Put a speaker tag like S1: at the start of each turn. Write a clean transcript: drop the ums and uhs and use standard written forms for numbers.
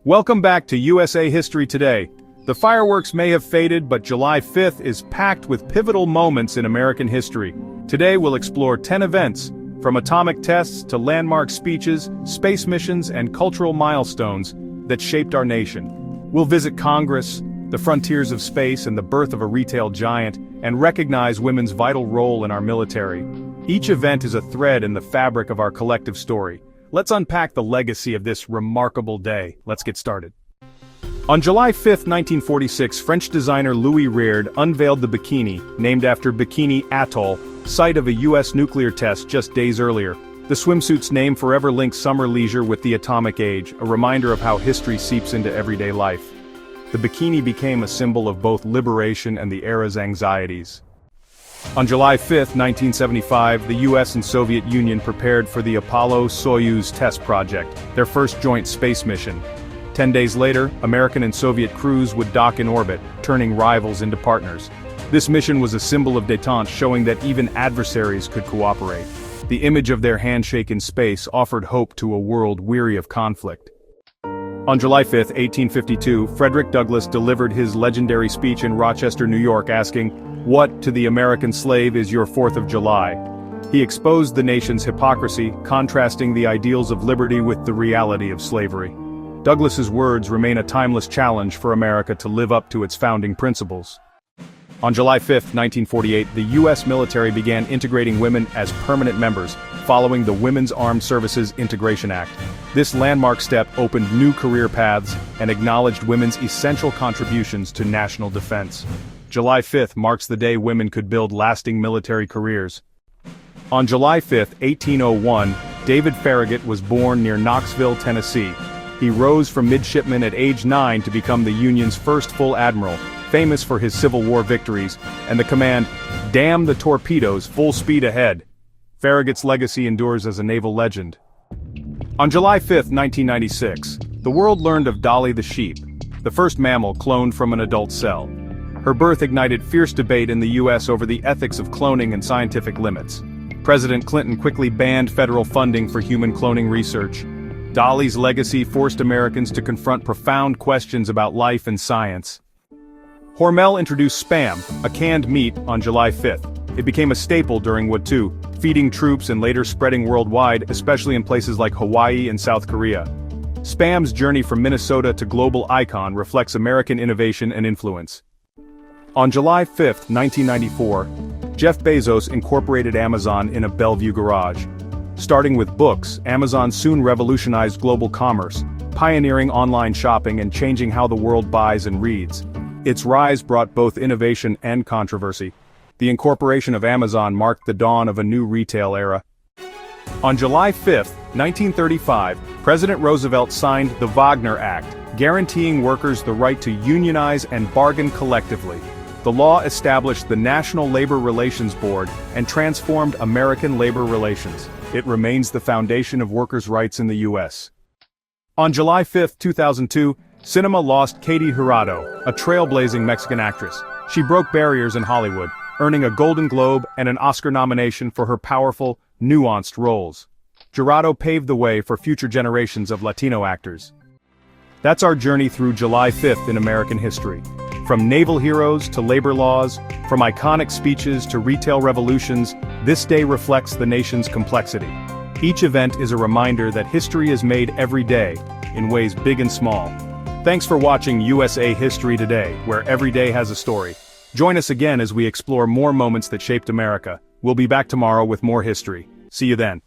S1: Welcome back to USA History Today. The fireworks may have faded, but July 5th is packed with pivotal moments in American history. Today we'll explore 10 events, from atomic tests to landmark speeches, space missions, and cultural milestones that shaped our nation. We'll visit Congress, the frontiers of space, and the birth of a retail giant, and recognize women's vital role in our military. Each event is a thread in the fabric of our collective story. Let's unpack the legacy of this remarkable day. Let's get started. On July 5, 1946, French designer Louis Reard unveiled the bikini, named after Bikini Atoll, site of a U.S. nuclear test just days earlier. The swimsuit's name forever links summer leisure with the atomic age, a reminder of how history seeps into everyday life. The bikini became a symbol of both liberation and the era's anxieties. On July 5, 1975, the U.S. and Soviet Union prepared for the Apollo-Soyuz test project, their first joint space mission. 10 days later, American and Soviet crews would dock in orbit, turning rivals into partners. This mission was a symbol of détente, showing that even adversaries could cooperate. The image of their handshake in space offered hope to a world weary of conflict. On July 5, 1852, Frederick Douglass delivered his legendary speech in Rochester, New York, asking, "What, to the American slave, is your 4th of July?" He exposed the nation's hypocrisy, contrasting the ideals of liberty with the reality of slavery. Douglass's words remain a timeless challenge for America to live up to its founding principles. On July 5, 1948, the U.S. military began integrating women as permanent members, following the Women's Armed Services Integration Act. This landmark step opened new career paths and acknowledged women's essential contributions to national defense. July 5 marks the day women could build lasting military careers. On July 5, 1801, David Farragut was born near Knoxville, Tennessee. He rose from midshipman at age 9 to become the Union's first full admiral, famous for his Civil War victories, and the command, "Damn the torpedoes, full speed ahead." Farragut's legacy endures as a naval legend. On July 5, 1996, the world learned of Dolly the sheep, the first mammal cloned from an adult cell. Her birth ignited fierce debate in the U.S. over the ethics of cloning and scientific limits. President Clinton quickly banned federal funding for human cloning research. Dolly's legacy forced Americans to confront profound questions about life and science. Hormel introduced Spam, a canned meat, on July 5. It became a staple during World War II, feeding troops and later spreading worldwide, especially in places like Hawaii and South Korea. Spam's journey from Minnesota to global icon reflects American innovation and influence. On July 5, 1994, Jeff Bezos incorporated Amazon in a Bellevue garage. Starting with books, Amazon soon revolutionized global commerce, pioneering online shopping and changing how the world buys and reads. Its rise brought both innovation and controversy. The incorporation of Amazon marked the dawn of a new retail era. On July 5, 1935, President Roosevelt signed the Wagner Act, guaranteeing workers the right to unionize and bargain collectively. The law established the National Labor Relations Board and transformed American labor relations. It remains the foundation of workers' rights in the U.S. On July 5, 2002, cinema lost Katie Jurado, a trailblazing Mexican actress. She broke barriers in Hollywood, earning a Golden Globe and an Oscar nomination for her powerful, nuanced roles. Jurado paved the way for future generations of Latino actors. That's our journey through July 5th in American history. From naval heroes to labor laws, from iconic speeches to retail revolutions, this day reflects the nation's complexity. Each event is a reminder that history is made every day, in ways big and small. Thanks for watching USA History Today, where every day has a story. Join us again as we explore more moments that shaped America. We'll be back tomorrow with more history. See you then.